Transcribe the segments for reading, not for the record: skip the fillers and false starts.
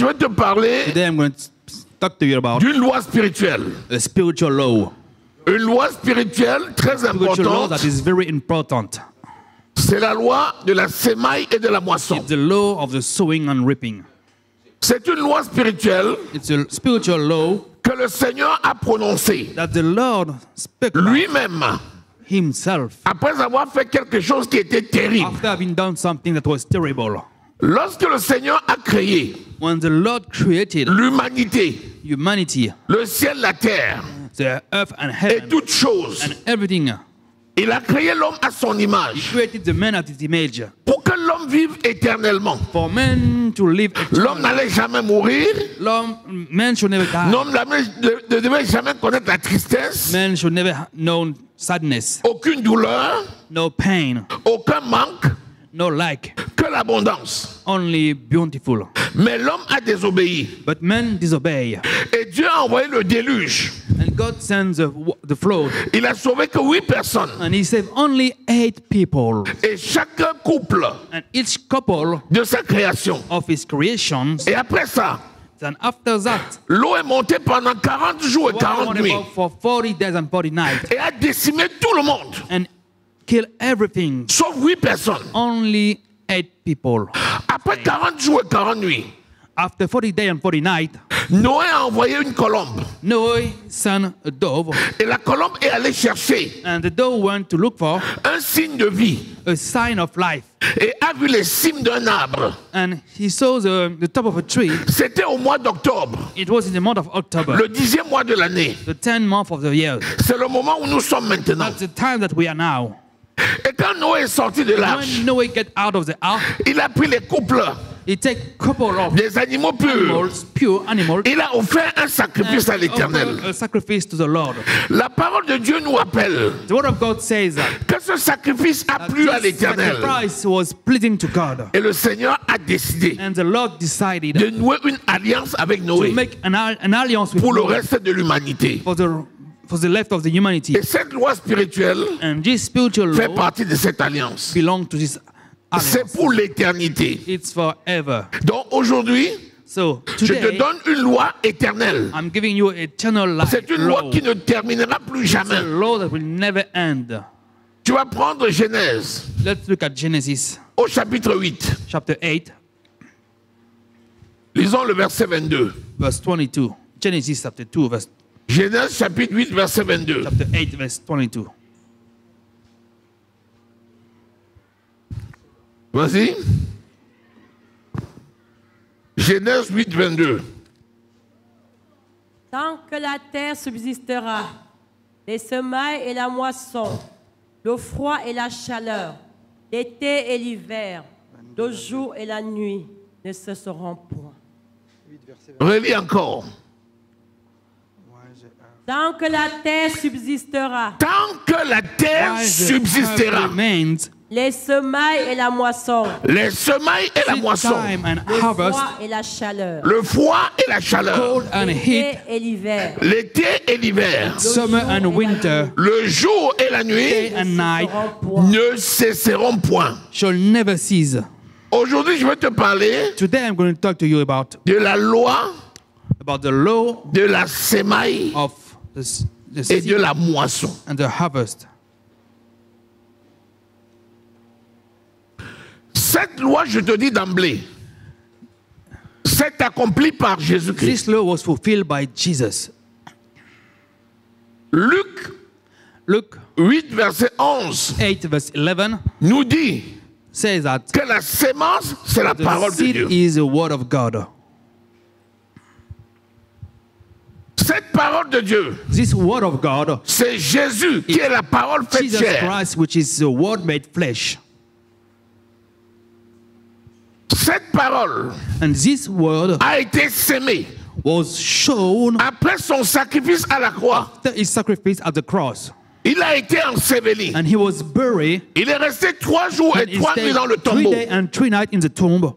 vais te parler Today I'm going to talk to you about d'une loi spirituelle. a spiritual law. Une loi spirituelle très Spiritual law importante. that is very important. C'est la loi de la sémaille et de la moisson. It's the law of the sowing and reaping. C'est une loi spirituelle It's a spiritual law que le Seigneur a prononcée that the Lord spoke about lui-même himself après avoir fait quelque chose qui était terrible. after having done something that was terrible. Lorsque le Seigneur a créé When the Lord created l'humanité, humanity, le ciel, la terre the earth and et heaven toutes choses, and everything, il a créé l'homme à son he image created the man at his image pour que l'homme vive éternellement. for men to live L'homme eternally. n'allait jamais mourir. Man should never die. L'homme ne devait jamais connaître la tristesse, Man should never know sadness, aucune douleur, no pain, aucun manque, no lack, que l'abondance. only beautiful. Mais l'homme a désobéi. But men disobey. Et Dieu a envoyé le déluge. And God sends the flood. Il a sauvé que 8 personnes. And he saved only 8 people. Et chaque couple And each couple de sa création. of his creations. Et après ça, And after that, l'eau est montée pendant 40 jours et water 40 went nuits. about for 40 days and 40 nights. Et a décimé tout le monde. And kill everything. Sauf 8 personnes. Only 8 people. Après 40 jours et 40 nuits, After 40 days and 40 nights, Noé a envoyé une colombe. Noah sent a dove. Et la colombe est allée chercher And the dove went to look for un signe de vie. a sign of life. Et a vu les cimes d'un arbre. And he saw the top of a tree. C'était au mois d'octobre, It was in the month of October, le 10e mois de l'année. the 10th month of the year. C'est le moment où nous sommes maintenant. That's the time that we are now. Et quand Noé est sorti de l'arche, When Noah get out of the ark, il a pris les couples he take couple of des animaux purs. animals, pure animals, Il a offert un sacrifice à and l'Éternel. offer a sacrifice to the Lord. La parole de Dieu nous rappelle The word of God says that que ce sacrifice a plu à this l'Éternel. sacrifice was pleasing to God. Et le Seigneur a décidé And the Lord decided de nouer une alliance avec to Noé make an alliance with pour le Noah reste de l'humanité. for the left of the humanity. Et cette loi spirituelle And this spiritual fait law partie de cette alliance. belongs to this C'est alliance. pour l'éternité. It's forever. Donc aujourd'hui, So je te today, donne une loi éternelle. I'm giving you eternal life. C'est une loi Law. qui ne terminera plus It's a jamais. law that will never end. Tu vas prendre Genèse Let's look at Genesis au chapitre 8. chapter 8, Lisons le verset 22. verse 22. Genesis chapter 2, verse Genèse chapitre 8, verset 22. chapter 8, verse 22. Vas-y. Genèse 8, 22. Tant que la terre subsistera, les semailles et la moisson, le froid et la chaleur, l'été et l'hiver, le jour et la nuit ne cesseront point. Relis encore. Tant que la terre subsistera, Tant que la terre While the earth subsistera, remains, les semailles et la moisson, les semailles et la seed moisson, time and le harvest, froid et la chaleur, le froid et la chaleur, cold and heat, l'été et l'hiver, l'été et l'hiver, summer and winter, le jour et la day nuit and night cesseront point. ne cesseront point. shall never cease. Aujourd'hui, je vais te parler Today I'm going to talk to you about de la loi the law de la sémaille of the et de seed la moisson. and the harvest. Cette loi, je te dis d'emblée, c'est accompli par Jésus-Christ. This law was fulfilled by Jesus. Luc Luke 8, verset 11 8, verse 11 nous dit says that que la sémence, c'est la the parole de seed Dieu. is the word of God. Cette parole de Dieu, This word of God, c'est Jésus qui est la parole faite Jesus chair. Christ, which is the word made flesh. Cette parole And this word a été sémée was shown après son sacrifice à la croix. after his sacrifice at the cross. Il a été enseveli. And he was buried. Il est resté 3 jours And et he 3 nuits stayed dans le 3 tombeau. days and 3 nights in the tomb.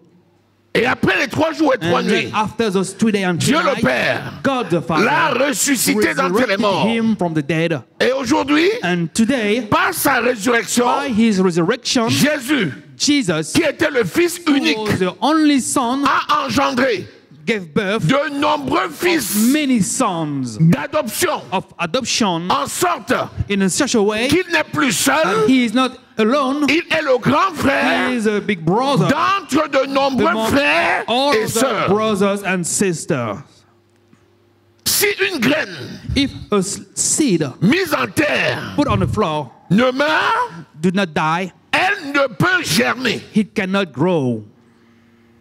Et après les 3 jours et 3 And then nuits, after those 3 days and 3 Dieu le nights, Père God the l'a Father ressuscité d'entre les resurrected morts. him from the dead. Et aujourd'hui, And today, par sa résurrection, by his resurrection, Jésus, Jesus, qui était le Fils who unique, was the only son, a engendré gave birth de nombreux fils many sons d'adoption, of adoption en sorte in such a way qu'il n'est plus seul, that he is not alone. il est le grand He frère is a big brother d'entre de nombreux among frères all et the sœurs. brothers and sisters. Si une graine If a seed mise en terre put on the floor ne meurt, do not die, elle ne peut germer. it cannot grow.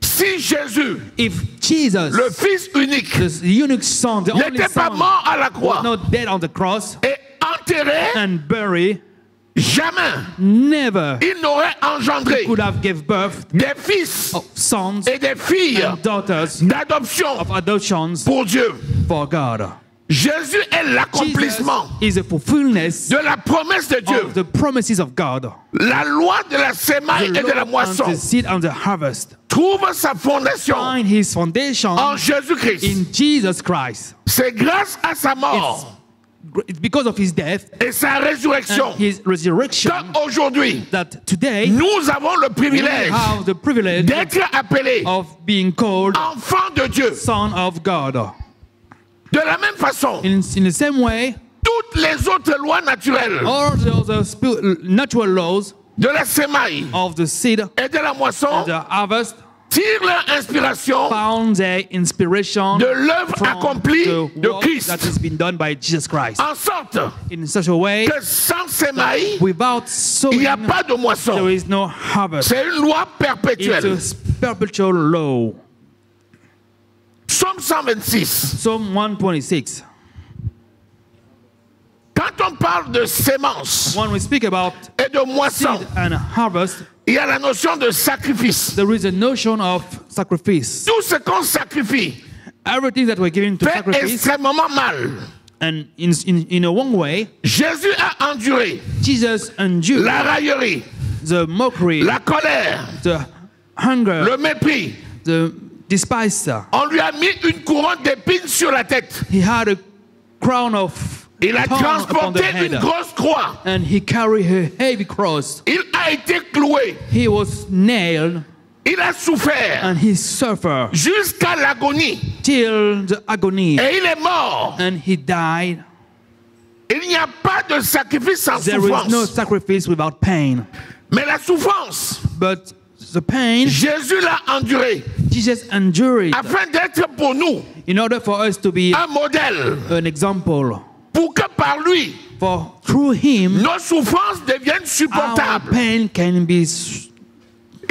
Si Jésus, If Jesus, le Fils unique, the unique son, the only n'était pas son, mort à la was croix not dead on the cross et enterré, and buried, jamais never il n'aurait engendré could have give birth des fils of sons et des filles and daughters d'adoption of adoptions pour Dieu. for God. Jésus est Jesus l'accomplissement is a fulfillment de la promesse de Dieu. of the promises of God. La loi de la sémaille et de la Law and moisson the seed and the harvest trouve sa fondation find his foundation en Jésus-Christ. in Jesus Christ. C'est grâce à sa mort It's because of his death et sa résurrection and his resurrection qu'aujourd'hui, that today nous avons le we privilège have the privilege d'être appelés of being called enfants de Dieu. son of God. De la même façon, In the same way, toutes les autres lois naturelles all the other natural laws de la sémaille of the seed et de la moisson and the harvest tirent leur inspiration found their inspiration de l'œuvre from accomplie the de work Christ. that has been done by Jesus Christ. En sorte In such a way, que sans sémaille, without il n'y sowing, a pas de moisson. there is no harvest. C'est une loi perpétuelle. It's a perpetual law. Psaume 126. Psalm 126. Quand on parle de sémence When we speak about et de moisson, seed and harvest, il y a la notion de sacrifice. there is a notion of sacrifice. Tout ce qu'on sacrifie Everything that we're giving to fait sacrifice, extrêmement mal. and in a one way, Jésus a enduré Jesus endured la raillerie, the mockery, la colère, the hunger, le mépris. the despiser. On lui a mis une couronne d'épines sur la tête. He had a crown of Il a thorn upon the transporté une head, grosse croix. and he carried a heavy cross. Il a été cloué. He was nailed, Il a souffert and he suffered jusqu'à l'agonie. till the agony, Et il est mort. and he died. Il n'y a pas de sacrifice sans There is no souffrance. sacrifice without pain. Mais la souffrance, But the pain, Jésus l'a endurée Jesus endured it afin d'être pour nous in order for us to be un modèle. an example. Pour que par lui, For through him, nos souffrances deviennent our supportables. pain can be.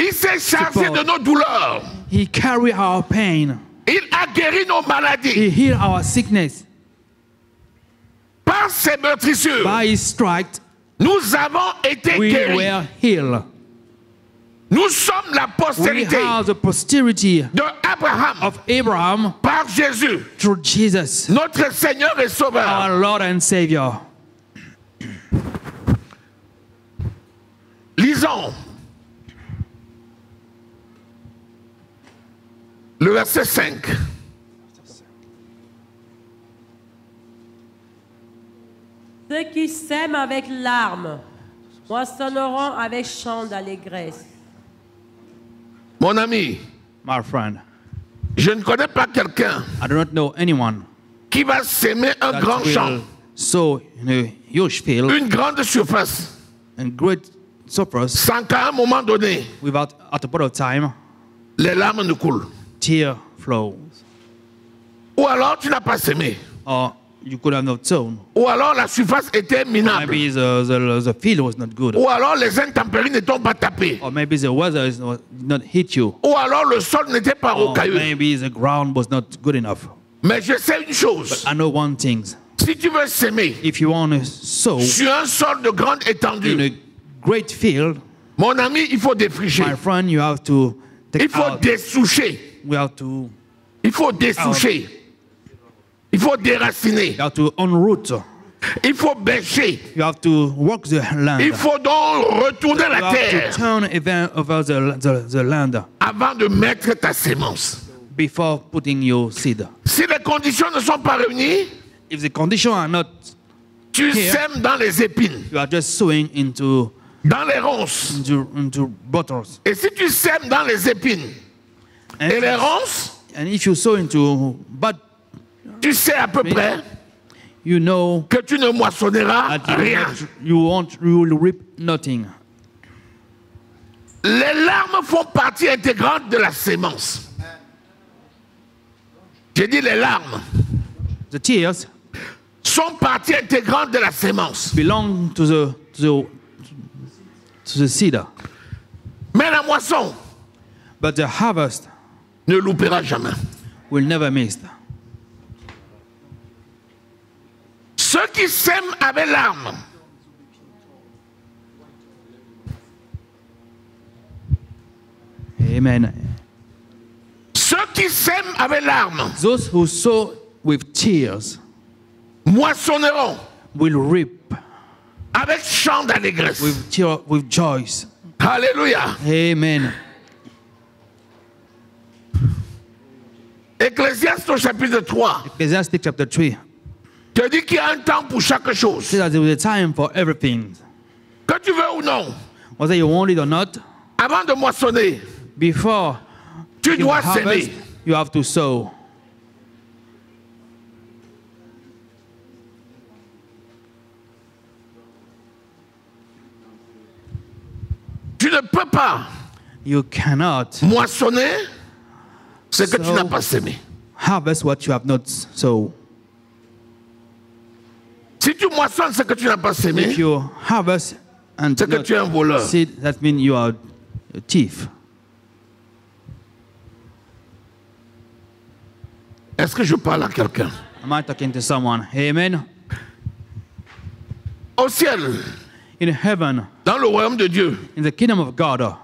Il s'est chargé Support. de nos douleurs. He carried our pain. Il a guéri nos maladies. He healed our sickness. Par ses meurtrissures, By his stripes, nous avons été we guéris. were healed. Nous sommes la We postérité have the posterity de Abraham of Abraham par Jésus, through Jesus, notre Seigneur et Sauveur. our Lord and Savior. Lisons le verset 5. Ceux qui sèment avec larmes moissonneront avec chant d'allégresse. Mon ami, My friend, je ne connais pas quelqu'un I do not know anyone qui va s'aimer un that grand champ, will sow in a huge field une grande surface, and great suffers sans qu'à un moment donné, without, at a point of time, les larmes ne coulent. tear flows. Ou alors tu n'as pas sémé. Or you could have not sown. Ou alors la surface était minable. Maybe the field was not good. Ou alors les intempéries ne t'ont pas tapé. Or maybe the weather did not hit you. Ou alors le sol n'était pas Or rocailleux. maybe the ground was not good enough. Mais je sais une chose. I know one thing. Si tu veux s'aimer If you want to sow sur un sol de grande in étendue, a great field, mon ami, il faut défricher. my friend, you have to Il take faut out. dessoucher. We have to. Il faut dessoucher. Il faut déraciner. You have to unroot. Il faut bêcher. You have to work the land. Il faut donc retourner You la have to terre turn over the land avant de mettre ta sémence. before putting your seed. Si les conditions ne sont pas réunies, If the conditions are not, tu Here. sèmes dans les épines, you are just sowing into dans les ronces. bottles. Et si tu sèmes dans les épines And et les ronces, And if you sow into bad, tu sais à peu près you know que tu ne moissonneras that rien. you will reap nothing. Les larmes font partie intégrante de la sémence. J'ai dit les larmes The tears sont partie intégrante de la sémence. belong to the seed, Mais la moisson but the harvest ne loupera jamais. will never miss. Ceux qui sèment avec larmes Amen. ceux qui sèment avec larmes Those who sow with tears moissonneront will reap avec chant d'allégresse. with joys. Alléluia. Amen. Ecclésiaste au chapitre 3 Ecclesiastes chapter 3 te dit qu'il y a un temps pour chaque chose. says that there is a time for everything. Que tu veux ou non, Whether you want it or not, avant de moissonner, before tu you dois harvest, s'aimer. you have to sow. Tu ne peux pas You cannot moissonner ce que tu So- n'as pas sémé. harvest what you have not sown. Si tu moissonnes ce que tu n'as pas sémé, If you harvest and c'est que not tu es un voleur. seed, that means you are a thief. Est-ce que je parle à quelqu'un? Am I talking to someone? Amen. Au ciel, In heaven, dans le royaume de Dieu, in the kingdom of God,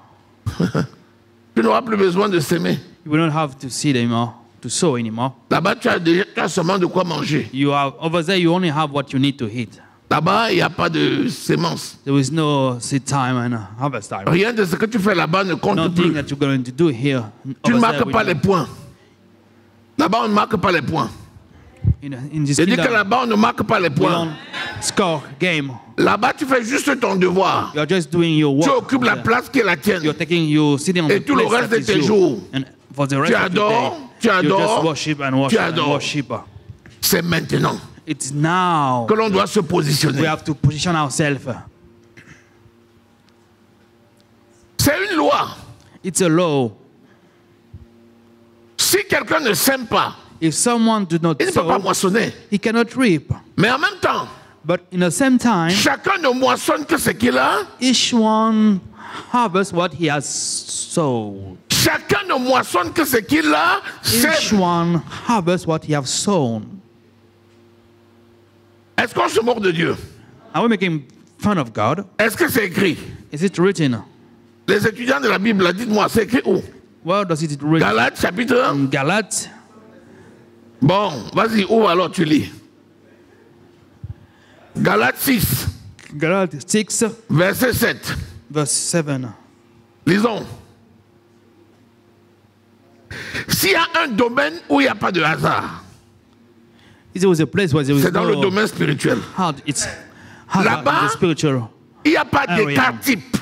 tu n'auras plus besoin de s'aimer. you will not have to seed anymore, to sow anymore. Là-bas, tu as seulement de quoi manger. You have over there. You only have what you need to eat. Là-bas, il n'y a pas de sémence. There is no seed time and harvest time. Rien de ce que tu fais là-bas ne compte Nothing plus. that you're going to do here. Tu ne over there marques will pas not- les points. Là-bas, on ne marque pas les points. In this J'ai dit que kingdom, là-bas, on ne marque pas les we points. don't score game. Là-bas, tu fais juste ton devoir. You are just doing your Tu work. occupes la place qui est la tienne. You're sitting on Et the tout le place reste that de is tes you. jours, And for the rest tu of the adores, day, tu you adores, just worship and worship and adores. worship. C'est maintenant It's now que l'on doit se we positionner. have to position ourselves. C'est une loi. It's a law. Si quelqu'un ne sème pas, If someone do not il ne peut pas sow, moissonner. he cannot reap. Mais en même temps, But in the same time, chacun ne moissonne que ce qu'il a. each one harvests what he has sown. Chacun ne moissonne que ce qu'il a. Each Sème. one harvests what he has sown. Est-ce qu'on se moque de Dieu? Are we making fun of God? Est-ce que c'est écrit? Is it written? Les étudiants de la Bible, dites-moi, c'est écrit où? Where does it read? Galates chapitre 1. In Galates, Bon, vas-y, où alors tu lis? Galates 6, Galates 6, verset 7. verse 7. Lisons. S'il y a un domaine où il n'y a pas de hasard, It was a place where there was c'est dans le no domaine spirituel. hard. It's hard Là-bas, in the spiritual. Il n'y a pas Area. d'état type.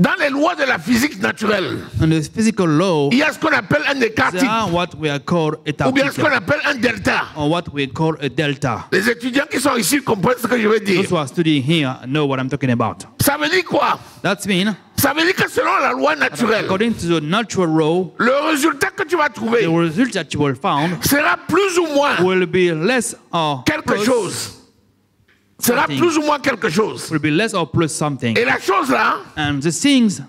Dans les lois de la physique naturelle, In the physical law, il y a ce qu'on appelle un écart there type, are what we are called a ou bien ce qu'on type, appelle un delta. or what we call a delta. Les étudiants qui sont ici comprennent ce que je veux dire. Those who are studying here know what I'm talking about. Ça veut dire quoi? That means, Ça veut dire que selon la loi naturelle, according to the natural law, le résultat que tu vas trouver the result that you will find sera plus ou moins will be less or quelque plus, chose. Sera something. plus ou moins quelque chose. will be less or plus something. Et la chose là, And the things,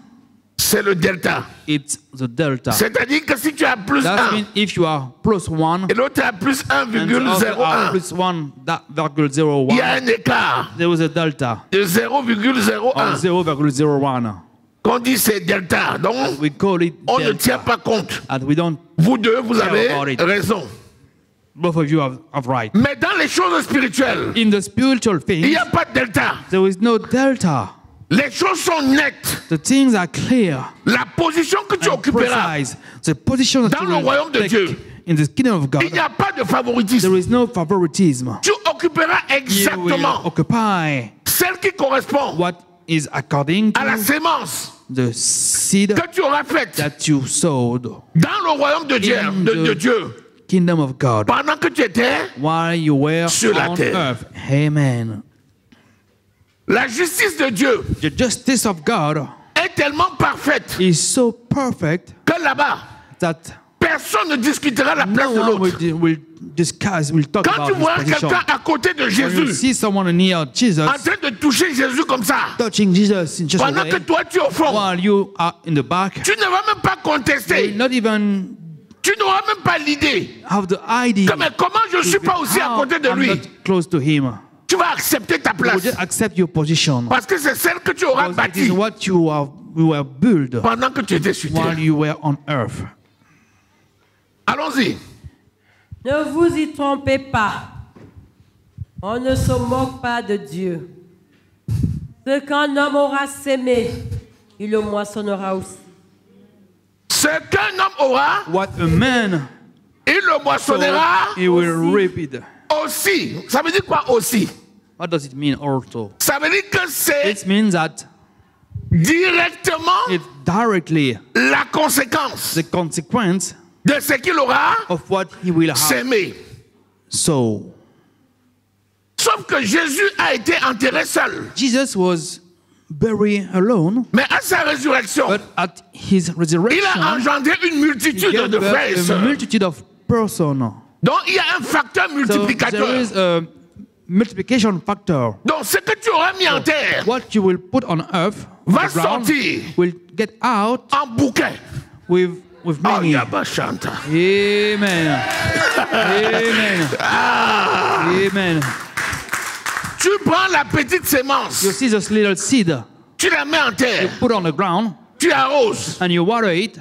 c'est le delta. it's the delta. C'est-à-dire que si tu as plus That 1 means if you are plus 1 et l'autre a plus and the other are 1,01, plus 1, that virgule il y a 01, un écart there was a delta de of 0,01. 0.01. Qu'on dit c'est delta. Donc, We call it on ne tient delta. pas compte. And we don't, Vous deux, vous Care about avez it. raison. both of you have right. Mais dans les choses spirituelles, In the spiritual il n'y things, a pas de delta. there is no delta. Les choses sont nettes. The things are clear La position que tu and occuperas, precise. The position that Dans you le will royaume de take Dieu, in the kingdom of God, il n'y a pas de favoritisme. there is no favoritism. Tu occuperas You will exactement occupy celle qui correspond what is according à la to sémence the seed que tu auras faite that you sowed dans le royaume de Dieu, in de the Dieu, kingdom of God pendant que tu étais. while you were Sur la on terre. earth. Amen. La justice de Dieu The justice of God est tellement parfaite is so perfect que là-bas, that personne ne discutera la place no de one l'autre. will talk Quand tu about vois his position. quelqu'un à côté de When you Jésus see someone near Jesus, en train de toucher Jésus comme ça, touching Jesus in just a pendant way, que toi tu es au fond, while you are in the back, tu ne vas même pas you will contester. not even Tu n'auras même pas l'idée. have the idea. Que, mais comment je ne suis pas aussi à How côté de I'm lui? not close to him. Tu vas accepter ta You will place. just accept your position. Parce que c'est celle que tu auras Because it is bâtie what you were built pendant que tu étais sur terre. while you were on earth. Allons-y. Ne vous y trompez pas. On ne se moque pas de Dieu. Ce qu'un homme aura sémé, il le moissonnera aussi. Ce qu'un homme aura, What a man il le moissonnera he will reap it. aussi. Ça veut dire quoi aussi? What does it mean also? Ça veut dire que c'est It means that directement it's directly la conséquence the consequence de ce qu'il aura of what he will have. sémé. So Sauf que Jésus a été enterré seul. Jesus was buried alone, Mais à sa résurrection, but at his il a resurrection, engendré une he multitude gave de birth frères et a sœurs. multitude of persons. Donc il y a un facteur So multiplicateur. there is a multiplication factor. Donc ce que tu auras mis en terre What you will put on earth, va the ground, sortir will get out en bouquet. with Oh, many. Yabashanta. Amen. Amen. Amen. Tu prends la petite You sémence, see this little seed, tu la mets en terre, put on the ground, tu arroses. and you water it.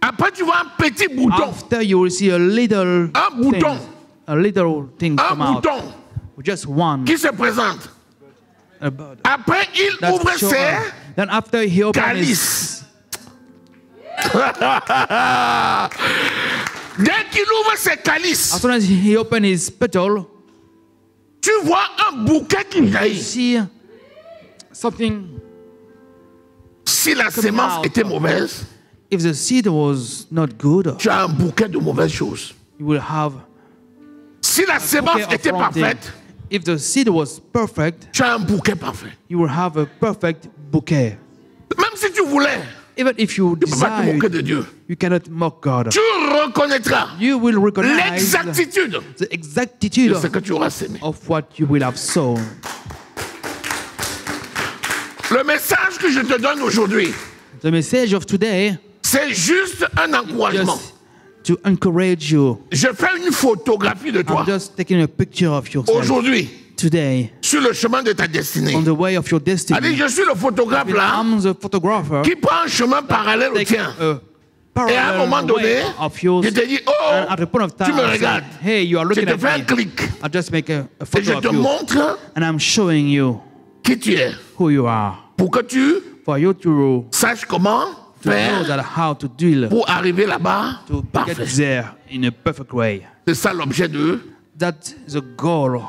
Après, tu vois un petit bouton. After you will see a little Un bouton. thing Un come out. bouton Just one. qui se présente. A bud. Après, il That's ouvre show ses up. Then after he opens his, calices. Dès qu'il ouvre ses calices, as soon as he opens his petal, tu vois un bouquet qui you jaillit. see something. Si la sémence out. était mauvaise, If the seed was not good, tu as un bouquet de mauvaises choses. you will have Si la sémence bouquet of était wrong thing. parfaite, If the seed was perfect, tu as un bouquet parfait. you will have a perfect bouquet. Même si tu voulais, Even if you tu ne peux pas te desire, moquer de Dieu. you cannot mock God. Tu reconnaîtras You will recognize l'exactitude the exactitude de ce que tu auras sémé. of what you will have sown. Le message que je te donne aujourd'hui, The message of today, c'est juste un encouragement. just to encourage you. Je fais une photographie de toi I'm just taking a picture of yourself aujourd'hui today sur le chemin de ta destinée. on the way of your Allez, destiny. je suis le photographe là I'm the photographer. qui prend un chemin parallèle au Take tien. a Et à un moment parallel donné, way of yours. je te dis, And oh, at a point of time, tu me I say, regardes. hey, you are Je looking te at fais un me. clic I just make a et photo je of te you, montre and I'm showing you qui tu es who you are, pour que tu for you to saches comment know faire that how to deal pour arriver là-bas to get parfait. there in a perfect way. C'est ça l'objet That's the goal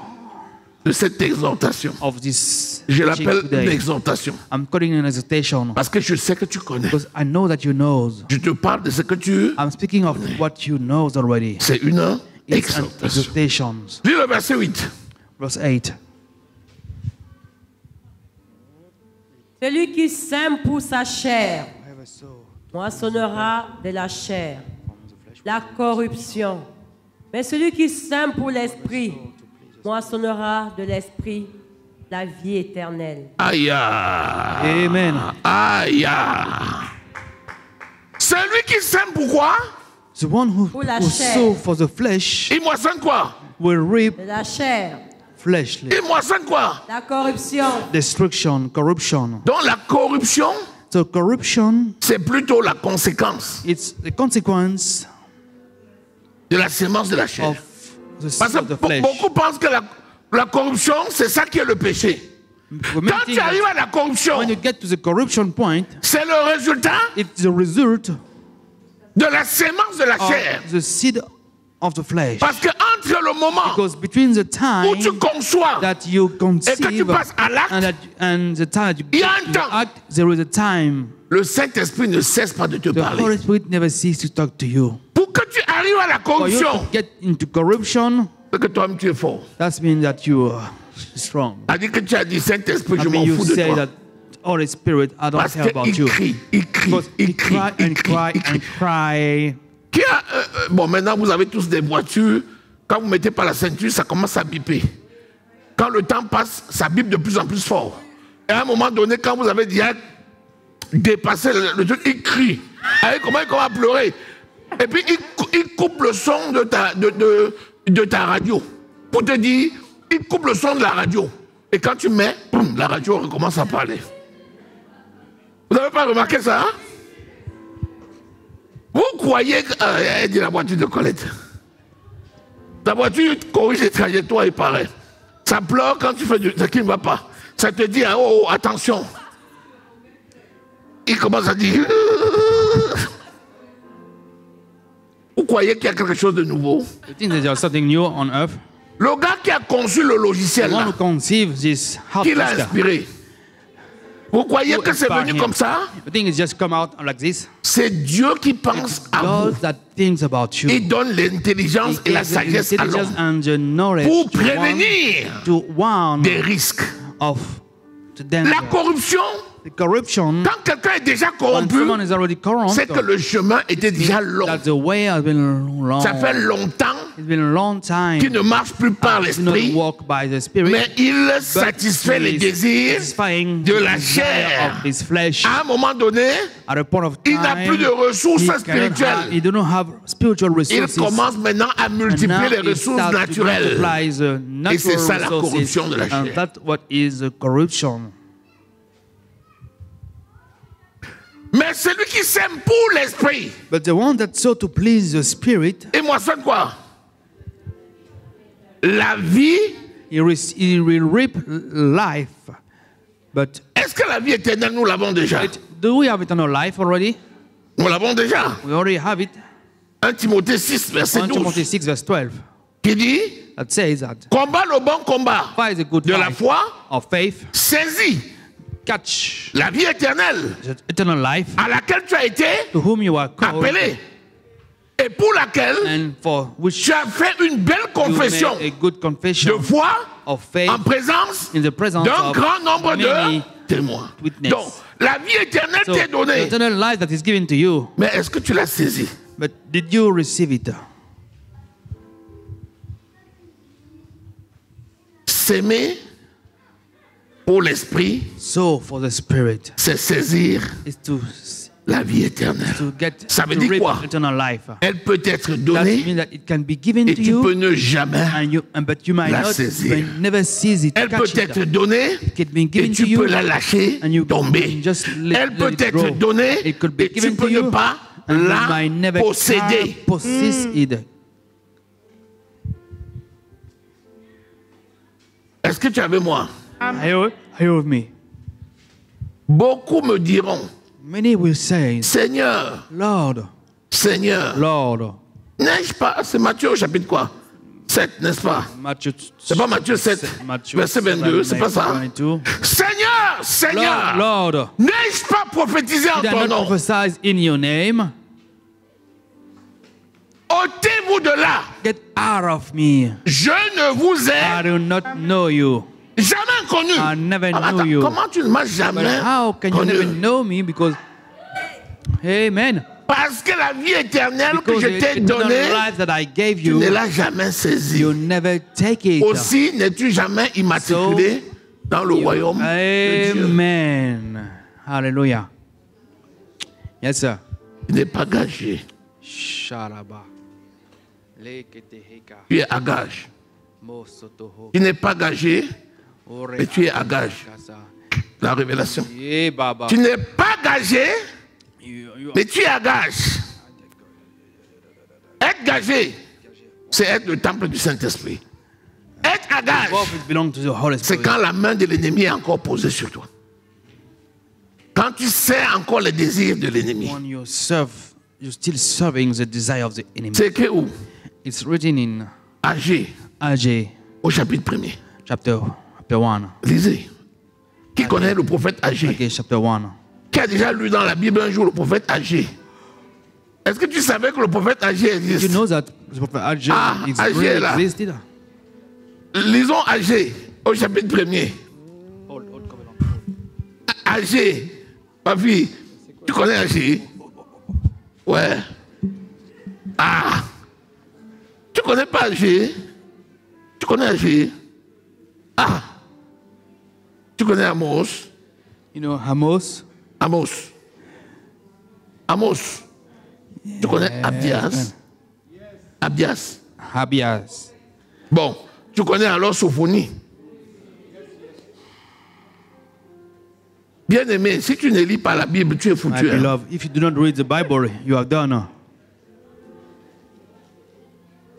de cette exhortation. of this Je teaching l'appelle une today. exhortation I'm calling it an exhortation parce que je sais que tu connais. because I know that you know. Je te parle de ce que tu... I'm speaking of what you know already. C'est une It's an exhortation. exhortation. Lis le verset 8. Verse 8. Celui qui sème pour sa chair moissonnera de la chair la corruption. Mais celui qui sème pour l'esprit moissonnera de l'esprit la vie éternelle. Aïe. Amen. Aïe. Celui qui sème pourquoi? The one who Pour la who chair. sow for the flesh Il moissonne quoi? will reap De la chair, fleshly Il moissonne quoi? la corruption. destruction, corruption. Donc la corruption, So corruption, c'est plutôt la conséquence it's the consequence de la sémence de la chair. of the Parce seed que of the flesh. beaucoup pensent que la corruption, c'est ça qui est le péché. For many Quand think tu arrives that à la corruption, when you get to the corruption point, c'est le résultat it's the result de la sémence de la chair. of the seed of the flesh. Parce que entre entre le moment Because between the où tu time conçois that you et que tu conceive passes à l'acte, and the time that you il y a get un to the temps. act, there is a time. le Saint-Esprit ne cesse pas de te The parler. Holy Spirit never ceases to talk to you. Pour que tu arrives à la For you to corruption, get into corruption, c'est que toi-même tu es fort. that means that you are strong. C'est-à-dire que tu as dit Saint-Esprit, je That m'en means you fous de say toi. that Holy Spirit, I don't Parce care about qu'il you. crie, il crie, Because he il crie, cry il and crie, cry il crie. and cry. Qui a, bon, maintenant vous avez tous des voitures. Quand vous ne mettez pas la ceinture, ça commence à biper. Quand le temps passe, ça bipe de plus en plus fort. Et à un moment donné, quand vous avez déjà dépassé le truc, il crie. Avec comment il commence à pleurer. Et puis il coupe le son de ta radio. Pour te dire, il coupe le son de la radio. Et quand tu mets, boum, la radio recommence à parler. Vous n'avez pas remarqué ça, hein? Vous croyez que... elle dit la voiture de Colette. La voiture corrige les trajectoires et paraît. Ça pleure quand tu fais ce qui ne va pas. Ça te dit, oh, attention. Il commence à dire... Vous croyez qu'il y a quelque chose de nouveau? You think that there's something new on earth? Le gars qui a conçu le The logiciel, one là, who conceived this qui l'a hardware, inspiré, vous croyez who que c'est inspired venu him. comme ça? You think it's just come out like this? C'est Dieu qui pense à vous. God that thinks about you. Il donne l'intelligence et la gives the sagesse à intelligence l'homme and the knowledge pour to one- prévenir to warn des risques. of the danger. La corruption, The corruption, quand quelqu'un est déjà when corrompu, someone is already corrupt, c'est que le chemin était déjà long. that the way has been long. Ça fait longtemps It's been a long time. qu'il ne marche plus par Do not l'esprit, walk by the Spirit, mais il but satisfait he les is désirs satisfying de the la desire chair. of his flesh. À un moment donné, At a point of il time, n'a plus de ressources he spirituelles. he do not have spiritual Il resources. commence maintenant à And multiplier now les he ressources starts to naturelles. multiply the natural c'est ça, la resources, corruption de la and chair. that's what is the corruption. Mais celui qui sème pour l'esprit, But the one that sought to please the Spirit, et moissonne quoi? La vie. he will reap life. But Est-ce que la vie éternelle, nous l'avons déjà? do we have eternal life already? Nous l'avons déjà. We already have it. 1 Timothée 6, verset 1 Timothy 12, 6 verse 12 qui dit, that says that combat le bon combat fight the good de la fight foi, of faith, saisis catch la vie éternelle the eternal life à laquelle tu as été to whom you are called appelé et pour laquelle and for which tu as fait une belle you confession made a good confession de foi of faith en présence in the presence d'un of grand nombre many de témoins. witness. Donc, la vie éternelle So, t'est the donnée. eternal life that is given to you, Mais est-ce que tu l'as saisi? but did you receive it? S'aimer pour l'esprit, So for the Spirit c'est saisir is la vie éternelle. to get Ça veut to dire reap quoi? eternal life. Elle peut être That donnée means that it can be given et to tu you, peux ne jamais. but you might la not, saisir. you never seize it, Elle peut catch être it. donnée It can be et given to tu you, peux la lâcher, and you tomber. can just Elle peut let it être grow. donnée It could be et tu given peux to ne you, pas and you la might never posséder. possess it. Est-ce que tu es avec moi? Are you with me? Beaucoup me diront, Many will say, Seigneur, Lord, Seigneur, Lord. n'ai-je pas, c'est Matthieu au chapitre quoi? 7, n'est-ce pas? Matthieu, C'est pas Matthieu 7, verset 22, c'est pas ça? 22. Seigneur, Seigneur, Lord, n'ai-je pas prophétisé en did I ton not nom? prophesy in your name? Ôtez-vous de là. Get out of me. Je ne vous I ai do not know you. jamais connu. I never Ah, knew attends, you. comment tu ne m'as But jamais how can you connu? never know me? Because, amen. Parce que la vie éternelle que Because je the t'ai eternal donnée, life that I gave tu ne you, l'as jamais saisie. you never take it. Aussi, n'es-tu jamais immatriculé dans le royaume de Dieu. Amen. Hallelujah. Yes, sir. Tu n'es pas gagé. Sharaba. Leketeheka. Tu es à gage. Mosotoho. Tu n'es pas gagé, Ore mais tu es à gage. kasa. La révélation. Yeah, Baba. Tu n'es pas gagé, You mais tu es à gage. Être gagé, c'est être le temple du Saint-Esprit. Être à gage, It belongs to the Holy c'est Spirit. quand la main de l'ennemi est encore posée sur toi. Quand tu sais encore les désirs de l'ennemi. When you serve, you're still serving the desire of the enemy. C'est écrit où? It's written in Agé, Agé, au chapitre 1er. chapter 1. Lisez. Qui connaît le prophète Agé? Agé, chapter 1. Qui a déjà lu dans la Bible un jour le prophète Agé? Est-ce que tu savais que le prophète Agé existe? You know that the prophet Agé Agé est là. existed? Lisons Agé au chapitre 1er. Agé, ma fille, tu connais Agé? Ouais. Ah, tu connais pas Agé? Tu connais Agé? Ah, tu connais Amos? You know Amos? Amos. Amos. Tu connais Abdias? Abdias. Abias. Bon, tu connais alors Sophonie. Bien aimé, si tu ne lis pas la Bible, tu es My foutu. Hein? beloved, if you do not read the Bible, you are done.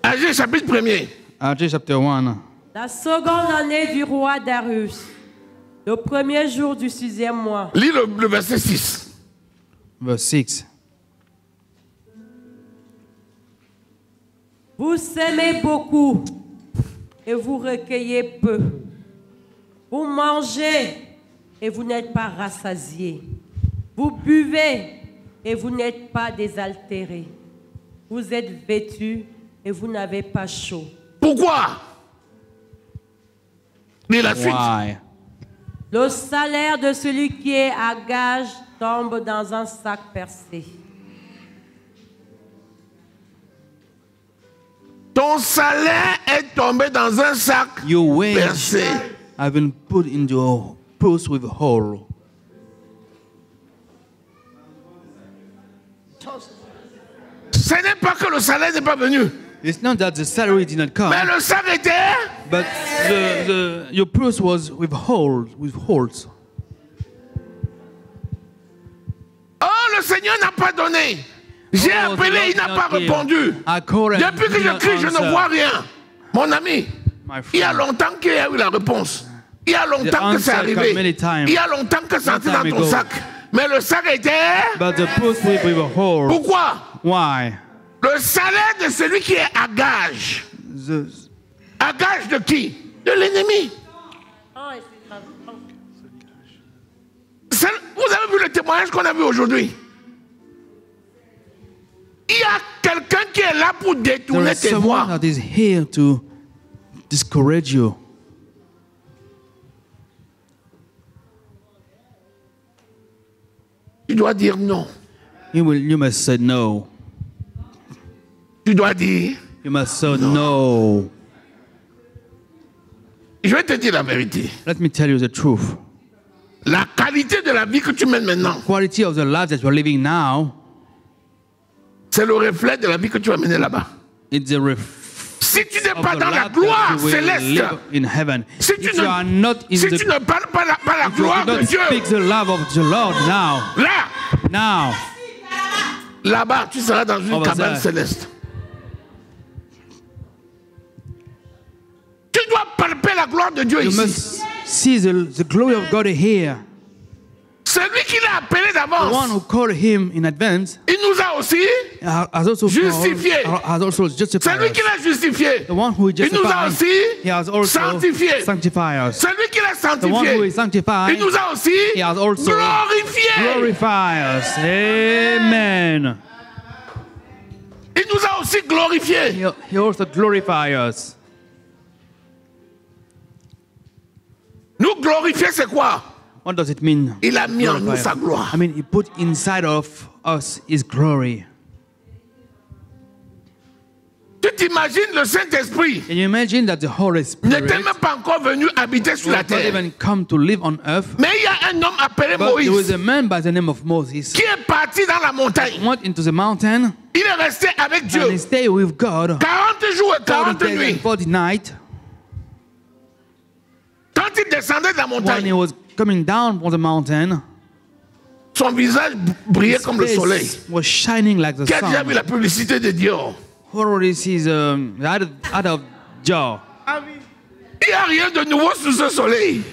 Agé chapitre 1er. Agé, chapter 1. La seconde année du roi Darius, le premier jour du 6e mois. Lis le verset 6. Verse 6. Vous semez beaucoup et vous recueillez peu. Vous mangez et vous n'êtes pas rassasiés. Vous buvez et vous n'êtes pas désaltérés. Vous êtes vêtus et vous n'avez pas chaud. Pourquoi? Lis la suite. Why? Le salaire de celui qui est à gage tombe dans un sac percé. Ton salaire est tombé dans un sac Your wage percé. have been put into a purse with a hole. Ce n'est pas que le salaire n'est pas venu, It's not that the salary did not come, mais le sac était. but your purse was with holes. Oh, le Seigneur n'a pas donné. J'ai Oh, appelé, the Lord il n'a did pas not give. répondu. I called and Depuis que he je did crie, not je ne answer. vois rien. Mon ami, My il y a friend, longtemps qu'il y a eu la réponse. Il y a longtemps que c'est answer come arrivé. many times. Il y a longtemps que c'est Long entré dans time ton ago. sac. Mais le sac était. but the purse was with a hole. Pourquoi? Why? Le salaire de celui qui est à gage. The, À gage de qui? De l'ennemi. Vous avez vu le témoignage qu'on a vu aujourd'hui? Il y a quelqu'un qui est là pour there détourner is tes someone voix. that is here to discourage you. Tu dois dire non. You must say no. Tu dois dire. You must say no. Je vais te dire la vérité. Let me tell you the truth. La qualité de la vie que tu mènes maintenant, Quality of the life that you are living now, c'est le reflet de la vie que tu vas mener là-bas. it's the Si tu n'es of pas the dans la life gloire that you will céleste, live in heaven. si If tu you are not in si the, tu ne parles pas la if you gloire do de not Dieu, speak the love of the Lord now, là-bas, tu seras dans une Over cabane there. céleste. Tu dois palper la gloire de Dieu you ici. must see the glory of God here. Celui qui l'a appelé The one d'avance, who called him in advance il nous a aussi, has also Justifié. has also justified celui qui us. l'a justifié, The one who il nous a justified, aussi he has also sanctifié. sanctified us. Celui qui l'a The one who sanctifié, is sanctified, il nous a aussi he has also glorifié. glorified us. Amen. Il nous a aussi glorifié. He also glorified us. Nous glorifier, c'est quoi? What does it mean? Il a mis en nous Glorify. sa gloire. I mean, he put inside of us his glory. Tu t'imagines le Saint-Esprit Can you imagine that the Holy Spirit n'était même pas encore venu habiter sur la will not terre. even come to live on earth? Mais il y a un homme appelé But there was Moïse a man by the name of Moses qui est parti dans la montagne. went into the mountain Il est resté avec and Dieu he stayed with God 40 jours et 40 40 days and nuits. 40 nights. Quand il descendait de la When he montagne, was coming down from the mountain, son visage brillait comme le his soleil. face was shining like the Qui a déjà vu sun. la publicité de Dior? Who already sees out of jaw. Il n'y a rien de nouveau sous ce soleil.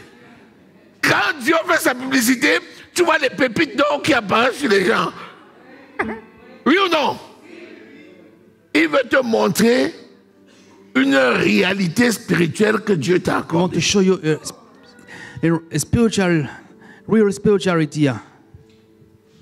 Quand Dieu fait sa publicité, tu vois les pépites d'or qui apparaissent sur les gens. Oui ou non? Il veut te montrer une réalité spirituelle que Dieu t'a I want accordée. to show you a spiritual, real spirituality.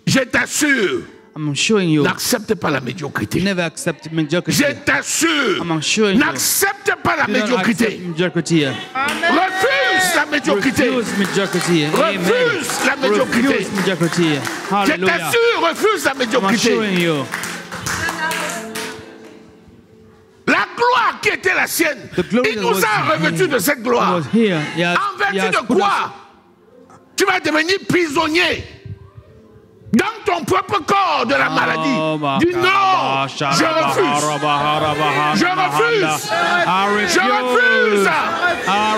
Je t'assure, I'm showing you. n'accepte pas la médiocrité. Never accept mediocrity. Je t'assure, I'm showing you. n'accepte pas la Do not accept médiocrité. mediocrity. Refuse la médiocrité. Refuse mediocrity. Amen. Refuse la médiocrité. Refuse mediocrity. Je Hallelujah. t'assure, refuse la I'm médiocrité. showing you. La gloire qui était la sienne, The glory il that nous was a revêtus de cette gloire. was here. He has, En he vertu has de put us- quoi tu vas devenir prisonnier dans ton propre corps de la maladie. Du non, je refuse. Je refuse. Je refuse.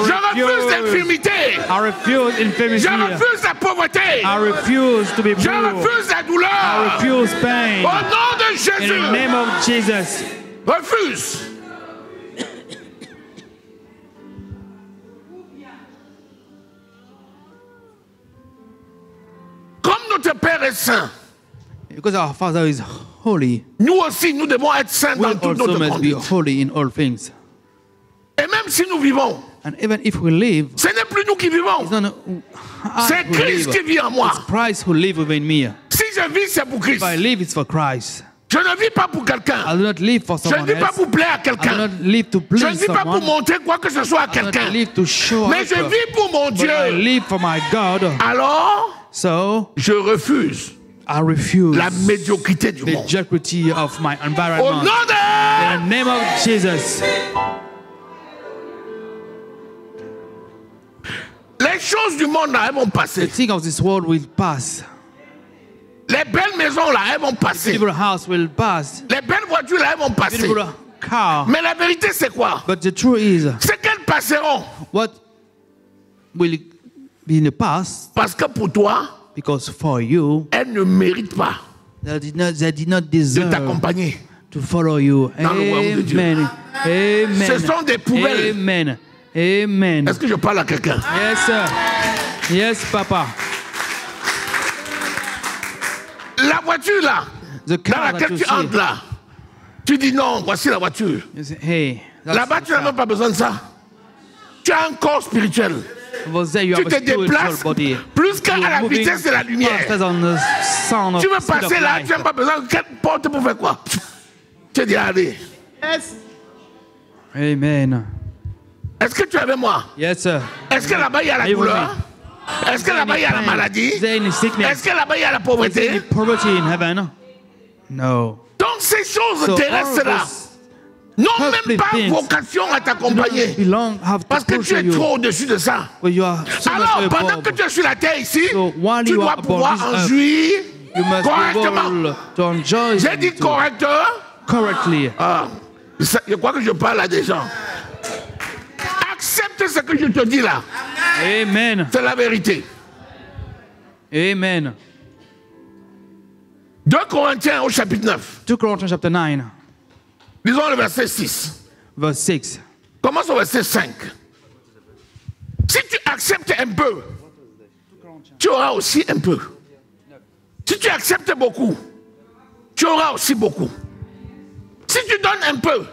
Je refuse l'infirmité. I refuse infirmity. Je refuse la pauvreté. I refuse to be Je poor. refuse la I douleur. refuse pain. Au nom de In the Jésus, name of Jesus. refuse. Comme notre Père est saint, Because our Father is holy, nous aussi, nous devons être saints we dans toute also notre must be conduite. holy in all things. Et même si nous vivons, And even if we live, ce n'est plus nous qui vivons. it's not C'est I who Christ live. qui vit en moi. It's Christ who lives within me. Si je vis, c'est pour Christ. If I live, it's for Christ. Je ne vis pas pour quelqu'un. I do not live for Je ne someone vis pas else. pour plaire à I do quelqu'un. not live to Je ne please vis pas pour someone. montrer quoi que ce soit à I do not quelqu'un. live to show Mais up. je vis pour mon But Dieu. I live for my God. Alors, So je refuse I refuse la médiocrité du the monde. mediocrity of my Au environment. nom de... In the name of Jesus. Les choses du monde, là, elles vont The passer. things of this world will pass. Les belles maisons, là, elles vont passer. Beautiful house will pass. Les belles voitures, là, elles vont passer. Beautiful car. Mais la vérité, c'est quoi? But the truth is, C'est qu'elles passeront. what will be in the past? Parce que pour toi, Because for you, elles ne méritent pas they did not de deserve t'accompagner. to follow you. Dans le royaume de Dieu. Amen. Amen. Ce sont des poubelles. Amen. Amen. Est-ce que je parle à quelqu'un? Yes, sir. Yes, Papa. La voiture, là, The dans car that laquelle you tu see. entres, là, tu dis non, voici la voiture. You say, hey, that's Là-bas, the tu n'as car. même pas besoin de ça. Tu as un corps spirituel. Over there you Tu have te a spiritual déplaces body. plus qu'à You are la moving vitesse de la lumière. faster than the sound of Tu veux speed of passer là, light. tu n'as pas besoin de quelle porte pour faire quoi? Tu dis, allez. Amen. Est-ce que tu es avec moi? Yes, sir. Est-ce que là-bas, il y a la Are you with douleur? Est-ce que là-bas, il y a la Pain? maladie? Is there any sickness? Est-ce que là-bas, il y a la Is there any pauvreté? poverty in heaven? No. Donc, ces choses So all terrestres-là those n'ont earthly même pas things vocation à t'accompagner. have to Parce que push tu es you. trop au-dessus de ça. But you are so Alors, much pendant above. que tu es sur la terre ici, So while tu you dois are pouvoir above en this earth, jouir You must be correctement. able to enjoy J'ai dit them too. correcteur. correctly. Ah, je crois que je parle à des gens. Accepte ce que je te dis là. Amen. C'est la vérité. Amen. 2 Corinthiens au chapitre 9. 2 Corinthians chapter 9, Lisons le verset 6. verse 6. Commence au verset 5. Si tu acceptes un peu, tu auras aussi un peu. Si tu acceptes beaucoup, tu auras aussi beaucoup. Si tu donnes un peu,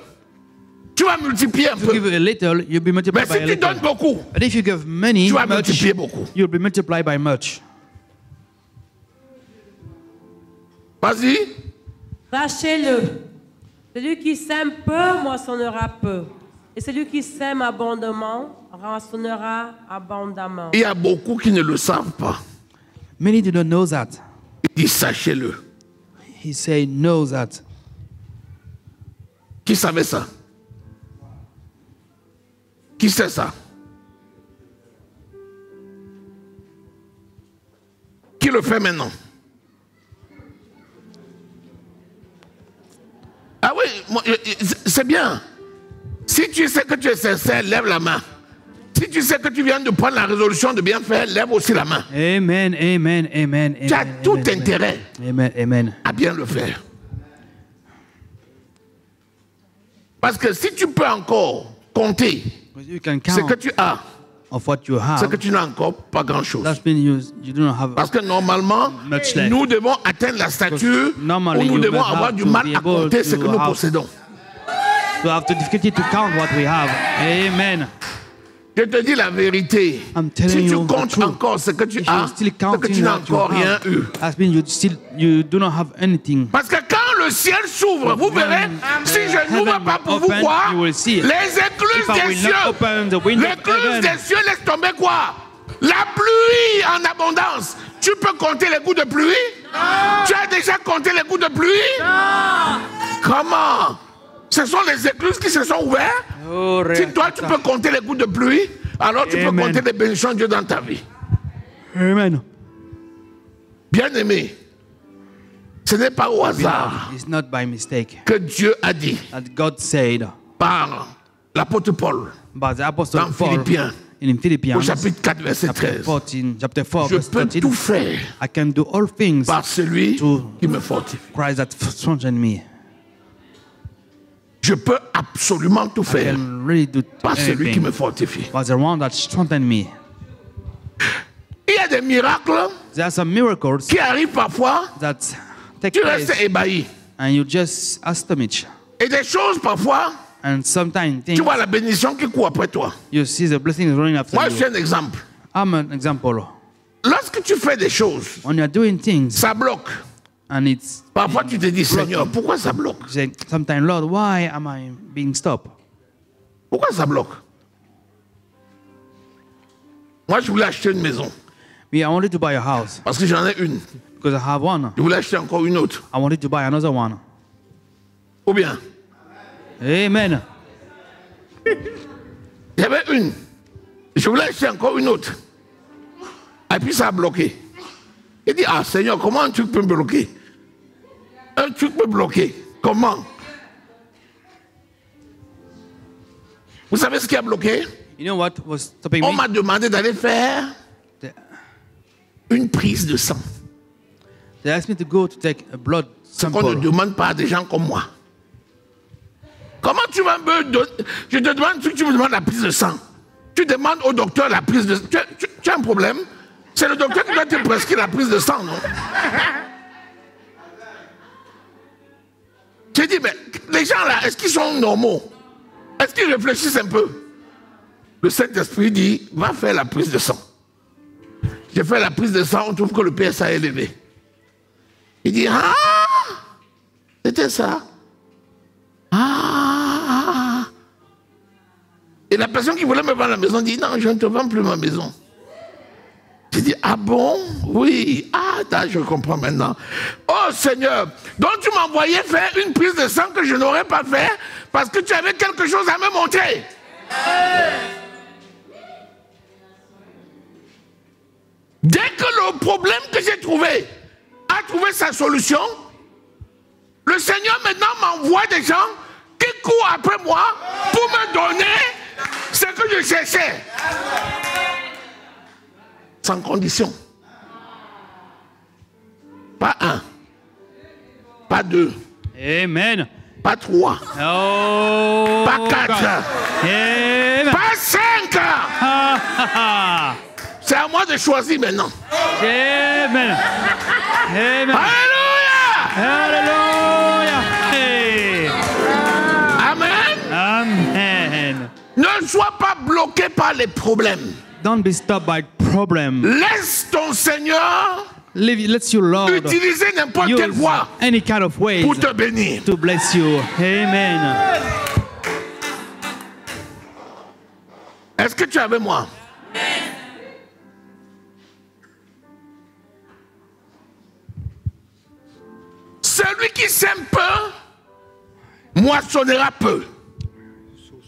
tu vas multiplier un If you give peu. a little, you'll be Mais multiplied by si a tu donnes little. beaucoup, But if you give many, tu vas much, multiplier beaucoup. you'll be multiplied by much. Vas-y. Sachez-le, celui qui sème peu moissonnera peu, et celui qui sème abondamment rançonnera abondamment. Il y a beaucoup qui ne le savent pas. Many do not know that. Il dit sachez-le. He said, know that. Qui savait ça? Qui sait ça? Qui le fait maintenant? Ah oui, c'est bien. Si tu sais que tu es sincère, lève la main. Si tu sais que tu viens de prendre la résolution de bien faire, lève aussi la main. Amen, amen, amen, Tu as amen, tout amen, intérêt Amen, amen. à bien le faire. Parce que si tu peux encore compter You can ce que count tu as, of what you c'est que have. tu n'as encore pas grand-chose. That means you do not have. Parce que normalement, Much less. nous devons atteindre la stature où Normally, nous you devons must avoir have du to mal be à able compter ce to que nous have- possédons. We have the difficulty to count what we have. Amen. Je te dis la vérité. I'm telling Si tu you the comptes truth. encore ce que tu If you're as, still c'est que counting tu n'as what you encore rien have, eu. that means you do not have anything. Parce que quand le ciel s'ouvre, vous verrez, si je n'ouvre pas pour vous open, voir, you will see it. les écluses If I des will cieux, not open the window of l'écluse heaven, des cieux laisse tomber quoi? La pluie en abondance. Tu peux compter les gouttes de pluie? Tu as déjà compté les gouttes de pluie? Comment? Ce sont les écluses qui se sont ouvertes. Oh, Si toi tu peux compter les gouttes de pluie, alors tu peux Amen. compter les bénédictions de Dieu dans ta vie. Amen. Bien-aimé, ce n'est pas au hasard It's not by mistake que Dieu a dit that God said par l'apôtre Paul by the Apostle dans Paul Philippiens, in au Philippians chapitre 4, verset chapter 13. 14, chapter 4, Je verse peux 13. tout faire I can do all things par celui to qui me fortifie. Christ that strengthens me. Je peux absolument tout I faire can really do par celui qui me anything. fortifie. But the one that strengthens me. Il y a des miracles There are some miracles qui arrivent parfois, that take tu place restes ébahi. and you just astonished. Et des choses parfois, And sometimes tu things, vois la bénédiction qui court après toi. you see the blessing running after Moi, je suis you. un exemple. I'm an example. Lorsque tu fais des choses, When you're doing things ça bloque. and it's Parfois, tu te dis, Seigneur, pourquoi ça bloque? you say, sometimes, Lord, why am I being stopped? Pourquoi ça bloque? Moi, je voulais acheter une maison Me, I wanted to buy a house parce que j'en ai une. because I have one. Je voulais acheter encore une autre. I wanted to buy another one. Ou bien, Amen. j'avais une. Je voulais acheter encore une autre. Et puis ça a bloqué. Il dit, ah Seigneur, comment un truc peut me bloquer? Un truc peut bloquer. Comment? Vous savez ce qui a bloqué? You know what was stopping On me? m'a demandé d'aller faire They une prise de sang. they asked me to go to take a blood Ce qu'on ne sample. demande pas à des gens comme moi. Comment tu vas me donner? Je te demande un truc, tu me demandes la prise de sang. Tu demandes au docteur la prise de sang. Tu as un problème? C'est le docteur qui doit te prescrire la prise de sang, non? J'ai dit, mais les gens là, est-ce qu'ils sont normaux? Est-ce qu'ils réfléchissent un peu? Le Saint-Esprit dit, va faire la prise de sang. J'ai fait la prise de sang, on trouve que le PSA est élevé. Il dit, ah, c'était ça. Ah. Et la personne qui voulait me vendre la maison dit, non, je ne te vends plus ma maison. J'ai dit, ah bon? Oui. Ah, je comprends maintenant. Oh Seigneur, donc tu m'envoyais faire une prise de sang que je n'aurais pas fait parce que tu avais quelque chose à me montrer. Dès que le problème que j'ai trouvé a trouvé sa solution, le Seigneur maintenant m'envoie des gens qui courent après moi pour me donner ce que je cherchais. Sans condition. Pas un, pas deux, Amen. pas trois, Oh, pas quatre, God. Amen. pas cinq. Ha, ha, ha. C'est à moi de choisir maintenant. Amen. Amen. Alléluia! Hallelujah. Hey. Amen. Amen. Ne sois pas bloqué par les problèmes. Don't be stopped by problem. Laisse ton Seigneur Let your Lord utiliser n'importe quelle use voie any kind of ways pour te bénir. to bless you. Amen. Est-ce que tu es avec moi? Celui qui sème peu, moissonnera peu.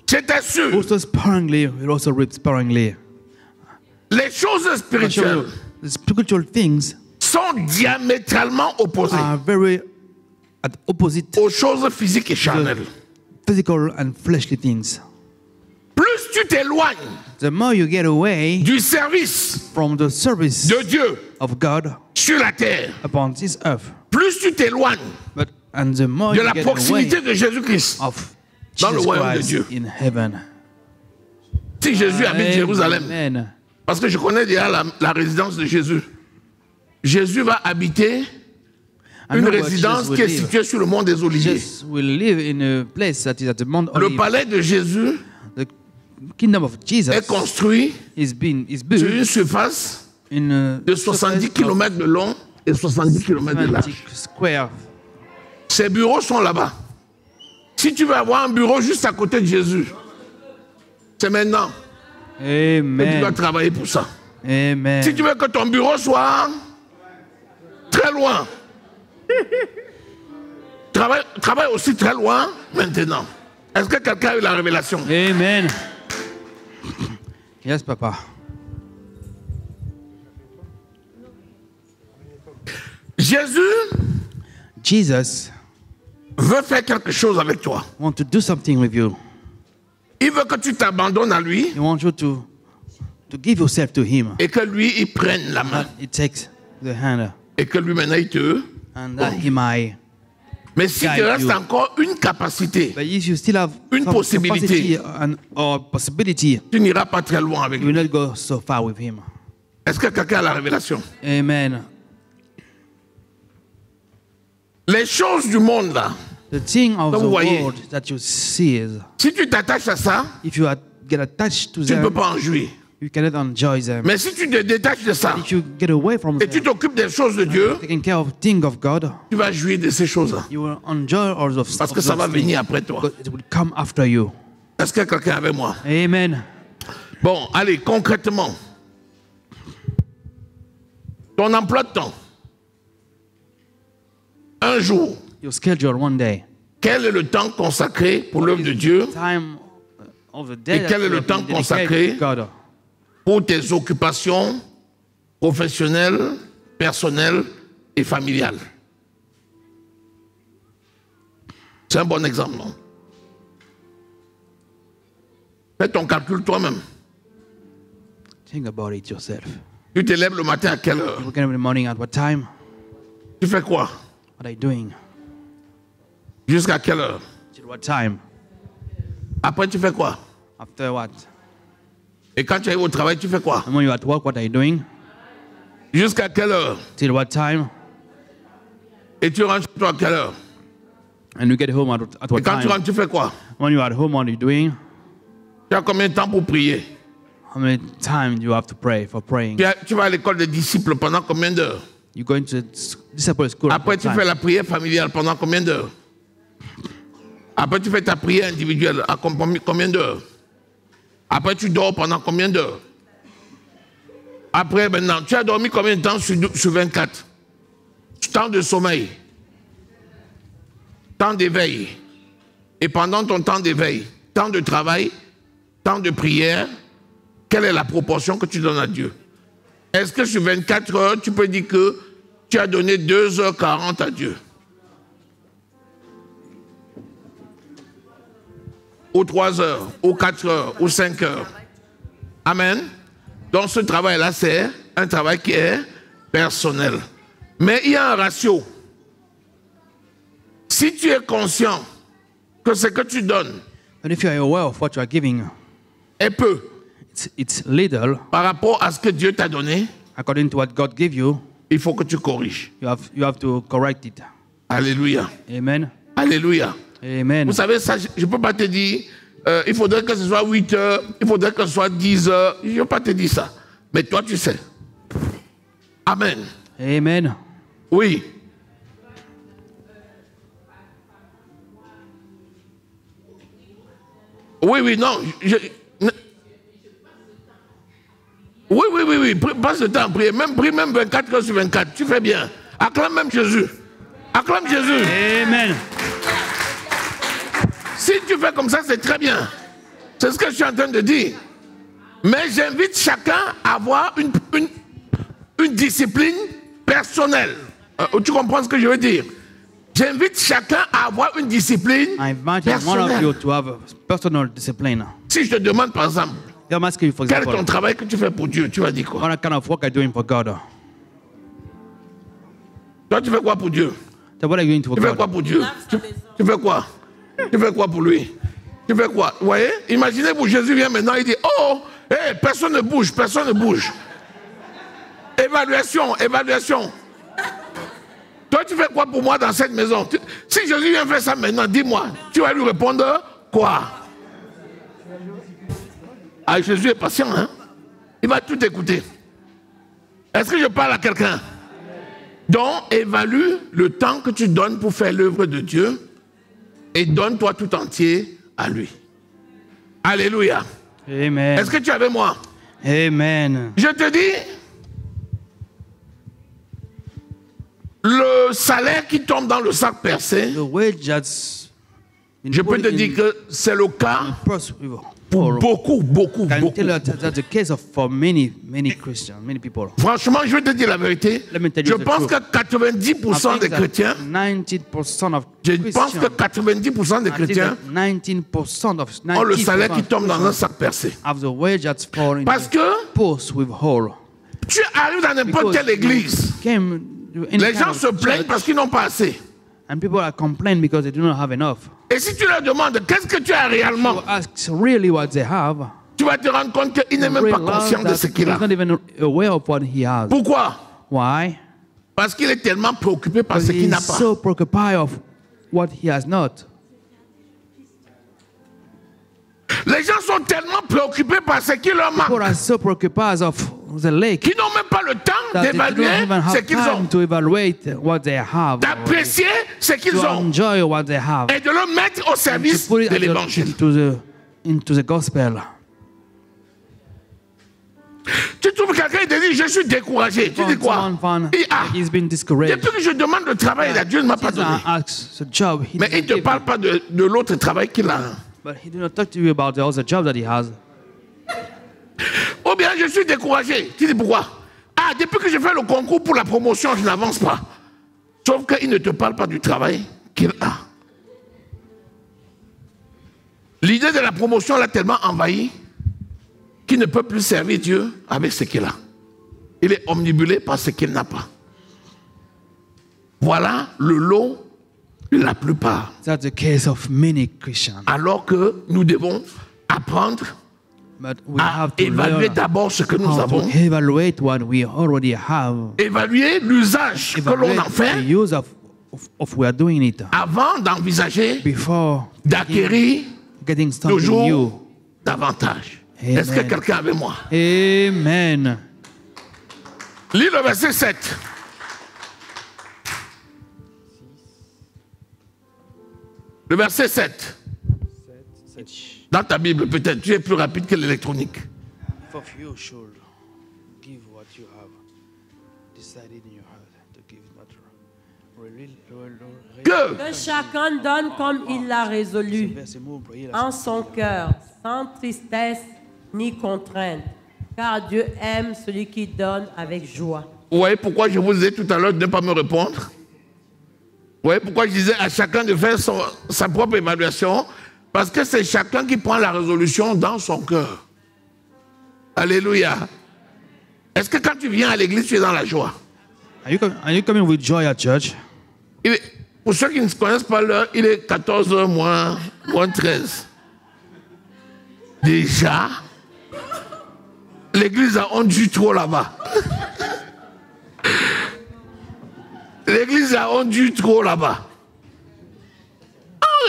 Je t'assure, Also sparingly, will also reap sparingly. les choses spirituelles The spiritual things sont diamétralement opposées are very at opposite aux choses physiques et charnelles. physical and fleshly things. Plus tu t'éloignes The more you get away du service from the service de Dieu of God sur la terre, upon this earth, plus tu t'éloignes and the more de you la get proximité away de Jésus-Christ of dans le Jesus royaume de Christ Dieu. in heaven. Si Jésus habite Jérusalem, Amen. parce que je connais déjà la résidence de Jésus. Jésus va habiter une résidence qui est située sur le mont des Oliviers. Jesus will live in a place that is at the Mount Le Olive. palais de Jésus The kingdom of Jesus est construit is sur built une surface in a de 70 km de long et 70 km de 70 large. square. Ces bureaux sont là-bas. Si tu veux avoir un bureau juste à côté de Jésus, c'est maintenant que tu dois Amen. travailler pour ça. Amen. Si tu veux que ton bureau soit très loin, travaille aussi très loin maintenant. Est-ce que quelqu'un a eu la révélation? Amen. Yes, Papa. Jesus veut faire quelque chose avec toi. wants to do something with you. Il veut que tu t'abandonnes à lui He wants you to give yourself to Him. et que lui, il prenne la main. That He takes the hand Et que lui, maintenant, il te... and that He might. Mais si Guide tu restes you. encore une capacité, But if you still have Une some possibilité. capacity or possibility, tu n'iras pas très loin avec you will lui. not go so far with Him. Est-ce que quelqu'un a la révélation? Amen. Les choses du monde, là, The thing of Donc, the vous voyez. world that you see is, si tu t'attaches à ça, if you get attached to tu ne peux them, pas en jouir. you cannot enjoy them. Mais si tu te détaches de ça If you get away from et tu them, t'occupes des choses de Dieu, taking care of things of God, tu vas jouir de ces choses-là. you will enjoy all of Parce que ça va those things. venir après toi. But it will come after you. Est-ce que quelqu'un est avec moi? Amen. Bon, allez, concrètement. Ton emploi de temps. Un jour, Your schedule one day, quel est le temps consacré pour l'œuvre de Dieu, time of the day Et that quel est you le have temps been consacré dedicated to God, pour tes occupations professionnelles, personnelles et familiales? C'est un bon exemple, non? Fais ton calcul toi-même. think about it yourself. Tu te lèves le matin à quelle heure? You wake up in the morning at what time? Tu fais quoi? What are you doing? Jusqu'à quelle heure? Till what time? Après, tu fais quoi? After what? Et quand tu arrives au travail, tu fais quoi? And when you're at work, what are you doing? Jusqu'à quelle heure? Till what time? Et tu rentres chez toi à quelle heure? And you get home at Et what quand tu time? rentres, tu fais quoi? When you're at home, what are you doing? Tu as combien de temps pour prier? How many times do you have to pray for praying? Tu vas à l'école des disciples pendant combien d'heures? You go into disciple school. at Après, what tu time? fais la prière familiale pendant combien d'heures? Après, tu fais ta prière individuelle à combien d'heures? Après, tu dors pendant combien d'heures? Après, maintenant, tu as dormi combien de temps sur 24? Temps de sommeil, temps d'éveil. Et pendant ton temps d'éveil, temps de travail, temps de prière, quelle est la proportion que tu donnes à Dieu? Est-ce que sur 24 heures, tu peux dire que tu as donné 2h40 à Dieu? Ou 3 heures, ou 4 heures, ou 5 heures? Amen. Donc ce travail-là, c'est un travail qui est personnel. Mais il y a un ratio. Si tu es conscient que ce que tu donnes And if you are aware of what you are giving, est peu it's little par rapport à ce que Dieu t'a donné, according to what God gave you. il faut que tu corriges. You have to correct it. Alléluia. Amen. Alléluia. Amen. Vous savez, ça, je ne peux pas te dire, il faudrait que ce soit 8 heures, il faudrait que ce soit 10 heures. Je ne peux pas te dire ça. Mais toi, tu sais. Amen. Amen. Oui. Oui, non. Oui. Passe le temps à prier. Prie même 24 heures sur 24. Tu fais bien. Acclame même Jésus. Acclame Jésus. Amen. Si tu fais comme ça, c'est très bien. C'est ce que je suis en train de dire. Mais j'invite chacun à avoir une discipline personnelle. Tu comprends ce que je veux dire? J'invite chacun à avoir une discipline I invite one of personnelle. you to have personal discipline. Si je te demande par exemple, I'm asking you, for quel est ton example, travail que tu fais pour Dieu, tu vas dire quoi? what kind of work are you doing for God? Toi, tu fais quoi pour Dieu? So what are you doing for Tu fais quoi God? pour Dieu? Tu fais quoi? Tu fais quoi pour lui? Tu fais quoi? Vous voyez? Imaginez-vous, Jésus vient maintenant, il dit, oh, hey, personne ne bouge, personne ne bouge. Évaluation. Toi, tu fais quoi pour moi dans cette maison? Si Jésus vient faire ça maintenant, dis-moi, tu vas lui répondre quoi? Ah, Jésus est patient, hein? Il va tout écouter. Est-ce que je parle à quelqu'un? Donc, évalue le temps que tu donnes pour faire l'œuvre de Dieu et donne-toi tout entier à lui. Alléluia. Amen. Est-ce que tu es avec moi? Amen. Je te dis, le salaire qui tombe dans le sac percé, The wage that's been je peux put te in dire que c'est le cas purse pour beaucoup. can tell you that's the case for many Christians, many people. Franchement, je vais te dire la vérité. Let me tell Je you the pense que truth. 90% des chrétiens, 90% of je pense que 90% des chrétiens 19% of ont le salaire qui 90% tombe dans un sac percé. have the wage that's falling Parce que purse with hole. tu arrives dans n'importe quelle église, les gens se plaignent parce qu'ils n'ont pas assez. and people are complaining because they do not have enough. Et si tu leur demandes qu'est-ce que tu as réellement, So ask really what they have. tu vas te rendre compte qu'il n'est même pas conscient de ce qu'il a. He's not even aware of what he has. Pourquoi? Why? Parce qu'il est tellement préoccupé par Because ce qu'il n'a he's pas. so preoccupied of what he has not. Les gens sont tellement préoccupés par ce qui leur People manque are so preoccupied of the lake qu'ils n'ont même pas le temps that they d'évaluer don't even ce have qu'ils ont, time to evaluate what they have, d'apprécier ce qu'ils to ont enjoy what they have, et de le mettre au and to service put it de l'évangile. into the gospel. Tu trouves quelqu'un qui te dit je suis découragé. Tu dis quoi? Someone found Il dit, ah, he's been discouraged. depuis que je demande le travail, là, Dieu ne m'a pas donné. Jesus asks a job, he Mais il ne didn't te give parle him. pas de l'autre travail qu'il a. But he did not talk to you about the other job that he has. Ou bien je suis découragé. Tu dis pourquoi? Ah, depuis que je fais le concours pour la promotion, je n'avance pas. Sauf qu'il ne te parle pas du travail qu'il a. L'idée de la promotion l'a tellement envahi qu'il ne peut plus servir Dieu avec ce qu'il a. Il est omnibulé par ce qu'il n'a pas. Voilà le lot de la plupart. That's the case of many Christians. Alors que nous devons apprendre But we à have to évaluer learn d'abord ce que nous how avons, to evaluate what we already have. évaluer l'usage que l'on en Evaluate the fait use of we are doing it avant d'envisager before d'acquérir getting something toujours new. davantage. Amen. Est-ce que quelqu'un est avec moi? Amen. Lis le verset 7. Le verset 7. Dans ta Bible, peut-être, tu es plus rapide que l'électronique. If of you should give what you have decided in your heart to give, not Que Que chacun donne comme il l'a résolu, en son cœur, sans tristesse ni contrainte, car Dieu aime celui qui donne avec joie. vous voyez pourquoi je vous disais tout à l'heure de ne pas me répondre? Vous voyez pourquoi je disais à chacun de faire sa propre évaluation? Parce que c'est chacun qui prend la résolution dans son cœur. Alléluia. Est-ce que quand tu viens à l'église, tu es dans la joie? Are you coming with joy at church? Pour ceux qui ne connaissent pas l'heure, il est 14h moins 13. Déjà, l'église a hondu trop là-bas. L'église a hondu trop là-bas.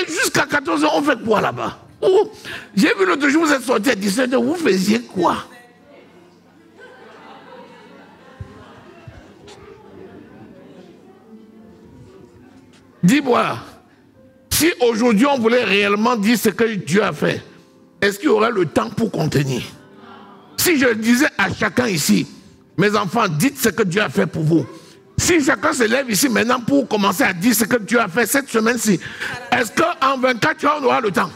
Jusqu'à 14h, on fait quoi là-bas? J'ai vu l'autre jour, vous êtes sortis à 17h, vous faisiez quoi? Dis-moi, si aujourd'hui on voulait réellement dire ce que Dieu a fait, est-ce qu'il y aura le temps pour contenir? Si je disais à chacun ici, mes enfants, dites ce que Dieu a fait pour vous. Si chacun se lève ici maintenant pour commencer à dire ce que Dieu a fait cette semaine-ci, est-ce qu'en 24 heures on aura le temps?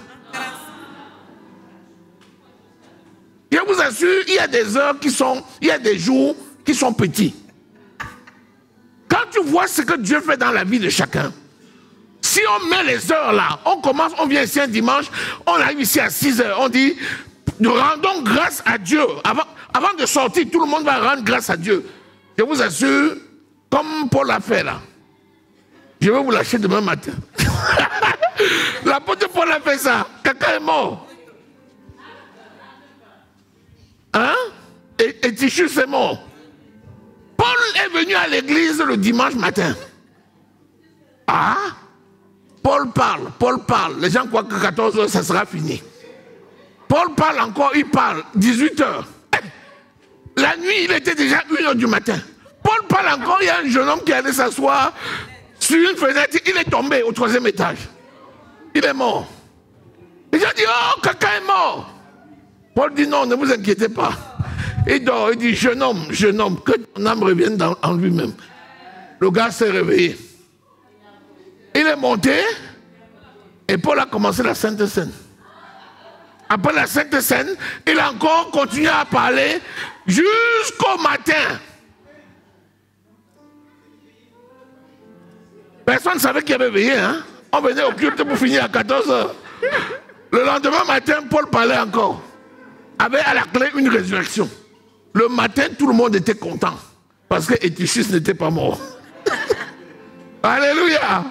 Je vous assure, il y a des heures il y a des jours qui sont petits. Quand tu vois ce que Dieu fait dans la vie de chacun, si on met les heures là, on vient ici un dimanche, on arrive ici à 6 heures, on dit, nous rendons grâce à Dieu. Avant de sortir, tout le monde va rendre grâce à Dieu. Je vous assure, comme Paul l'a fait là, je vais vous lâcher demain matin. L'apôtre Paul a fait ça, quelqu'un est mort. Hein? Et Tichus est mort. Paul est venu à l'église le dimanche matin. Ah, Paul parle. Les gens croient que 14 heures, ça sera fini. Paul parle encore, il parle. 18 heures. La nuit, il était déjà 1 heure du matin. Paul parle encore, il y a un jeune homme qui allait s'asseoir sur une fenêtre. Il est tombé au 3e étage. Il est mort. Les gens disent, oh, quelqu'un est mort. Paul dit, non, ne vous inquiétez pas. Il dort, il dit, jeune homme, que ton âme revienne en lui-même. Le gars s'est réveillé. Il est monté et Paul a commencé la Sainte Seine. Après la Sainte Seine, il a encore continué à parler jusqu'au matin. Personne ne savait qu'il avait veillé. Hein? On venait au culte pour finir à 14 heures. Le lendemain matin, Paul parlait encore. Avait à la clé une résurrection. Le matin, tout le monde était content. Parce que Eutychus n'était pas mort. Alléluia.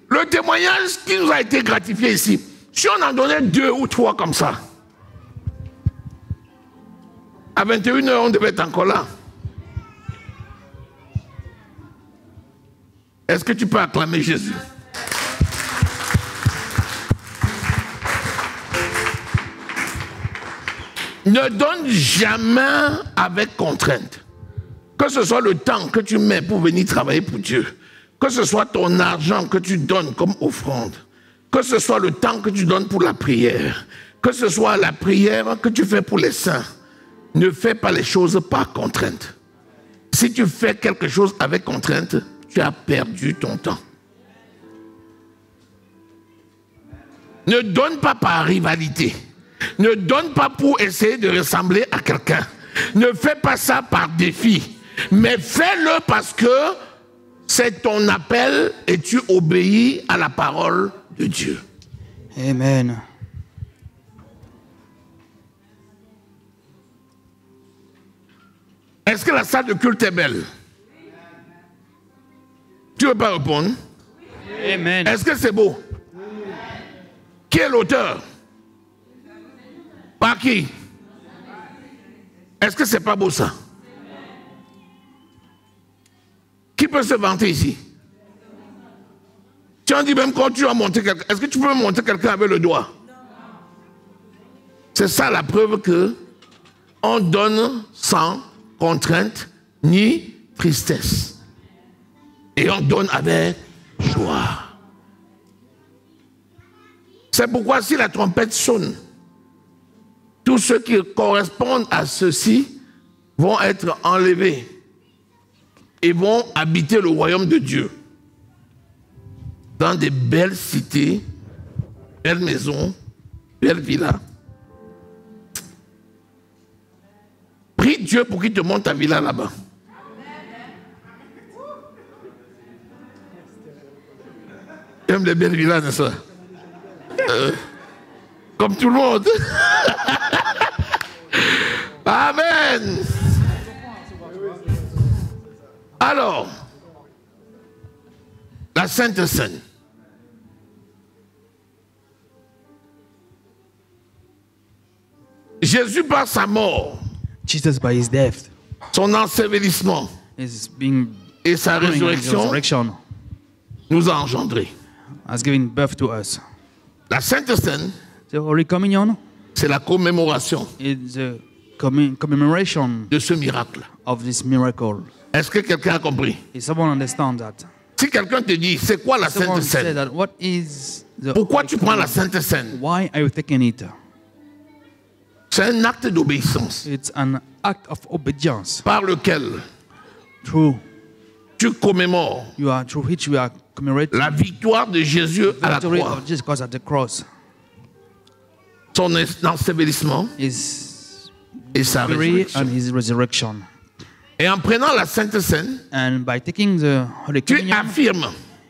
Le témoignage qui nous a été gratifié ici, si on en donnait 2 ou 3 comme ça, à 21 h, on devait être encore là. Est-ce que tu peux acclamer Jésus? Ne donne jamais avec contrainte. Que ce soit le temps que tu mets pour venir travailler pour Dieu, que ce soit ton argent que tu donnes comme offrande, que ce soit le temps que tu donnes pour la prière, que ce soit la prière que tu fais pour les saints, ne fais pas les choses par contrainte. Si tu fais quelque chose avec contrainte, tu as perdu ton temps. Ne donne pas par rivalité. Ne donne pas pour essayer de ressembler à quelqu'un. Ne fais pas ça par défi. Mais fais-le parce que c'est ton appel et tu obéis à la parole de Dieu. Amen. Est-ce que la salle de culte est belle? Tu ne veux pas répondre? Amen. Est-ce que c'est beau? Qui est l'auteur? Par qui? Est-ce que c'est pas beau ça? Qui peut se vanter ici? Tu en dis même quand tu as monté quelqu'un. Est-ce que tu peux monter quelqu'un avec le doigt? C'est ça la preuve que on donne sans contrainte ni tristesse. Et on donne avec joie. C'est pourquoi si la trompette sonne, tous ceux qui correspondent à ceci vont être enlevés et vont habiter le royaume de Dieu dans des belles cités, belles maisons, belles villas. Prie Dieu pour qu'il te monte ta villa là-bas. Tu aimes les belles villas, n'est-ce pas? Comme tout le monde. Amen. Alors, la Sainte Seine. Jésus par sa mort, Jesus by his death, son ensevelissement et sa résurrection nous a engendrés. has given birth to us. La Sainte Seine, The Holy Communion c'est la commémoration is the commemoration de ce miracle. of this miracle. Est-ce que quelqu'un a compris? If someone understands that, Si quelqu'un te dit, c'est quoi la someone Sainte said Seine? that, what is the Pourquoi Holy tu prends la Communion? Sainte Seine? Why are you taking it? C'est un acte d'obéissance It's an act of obedience par lequel through tu commémores through which we are commemorating la victoire de Jésus à la victory croix, of Jesus Christ at the cross. son ensevelissement His et sa victory résurrection. and his resurrection. Et en prenant la Sainte Seine, And by taking the Holy tu Communion, affirmes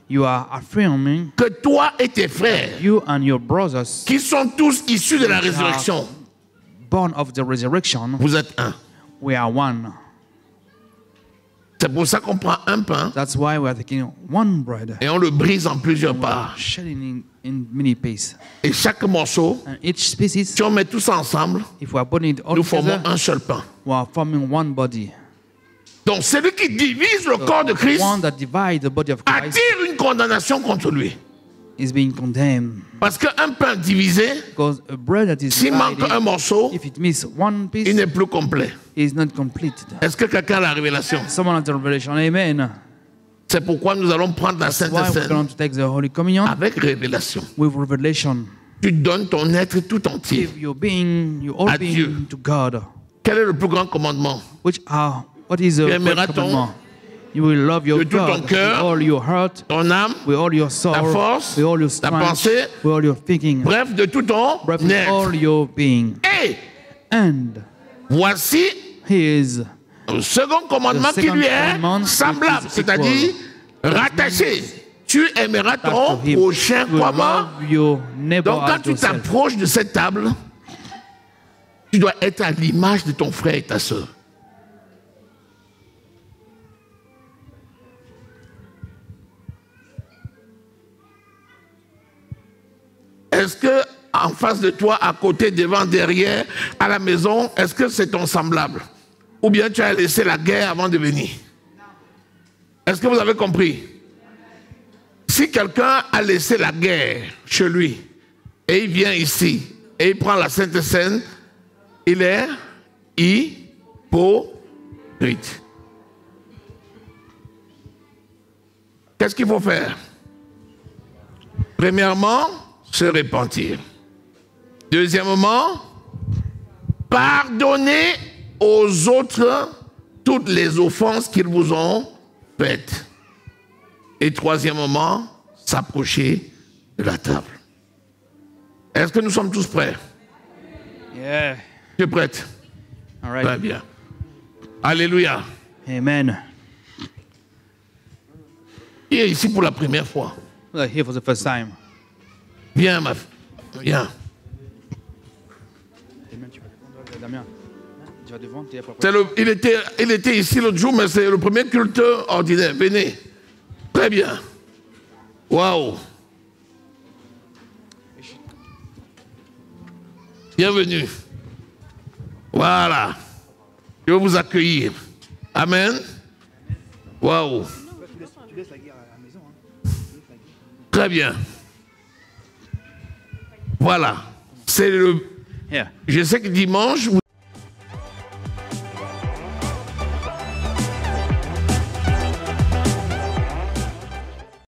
you are affirming que toi et tes frères, you and your brothers, qui sont tous issus de la résurrection, born of the resurrection, vous êtes un. we are one. C'est pour ça qu'on prend un pain That's why we are taking one bread, et on le brise en plusieurs parts. shedding in many pieces. Et chaque morceau, And each species, si on met tout ça ensemble, if we are putting it all nous formons together, un seul pain. we are forming one body. Donc celui qui divise le corps de Christ one that divides the body of Christ attire une condamnation contre lui. is being condemned. Parce qu'un pain divisé, Because a bread that is s'il manque divided, un morceau, if it misses one il piece, n'est plus complet. is not completed. Est-ce que quelqu'un a la révélation? Someone has the revelation. Amen. C'est pourquoi nous allons prendre la Sainte Why we're Seine going to take the Holy Communion avec révélation. with revelation. Tu donnes ton être tout entier. Give your being, your À all Dieu. being to God. Quel est le plus grand commandement? What is the Tu aimeras great ton- commandment? You will love your de tout ton God with cœur, all your heart, Ton âme, with all your soul, ta force, with all your ta strength, pensée, with all your thinking, bref, de tout ton breath, with all être. your being. Et And voici His le second commandement The qui second lui est commandment semblable, is c'est-à-dire rattaché. Tu aimeras to ton him. prochain You will comment? love your neighbor Donc quand as tu yourself. t'approches de cette table, tu dois être à l'image de ton frère et ta soeur. Est-ce que en face de toi, à côté, devant, derrière, à la maison, est-ce que c'est ton semblable? Ou bien tu as laissé la guerre avant de venir? Est-ce que vous avez compris? Si quelqu'un a laissé la guerre chez lui et il vient ici et il prend la Sainte Seine, il est hypocrite. Qu'est-ce qu'il faut faire? Premièrement, se repentir. Deuxièmement, pardonner aux autres toutes les offenses qu'ils vous ont faites. Et troisièmement, s'approcher de la table. Est-ce que nous sommes tous prêts? Yeah. Tu es prête? All right. Très bien. Alléluia. Amen. Qui est ici pour la première fois? We are here for the first time. Viens, ma fille. Viens. Damien, tu vas devant, tu es après. Il était ici l'autre jour, mais c'est le premier culte ordinaire. Venez. Très bien. Waouh. Bienvenue. Voilà. Je vais vous accueillir. Amen. Waouh. Très bien. Voilà. C'est le. Yeah. Je sais que dimanche,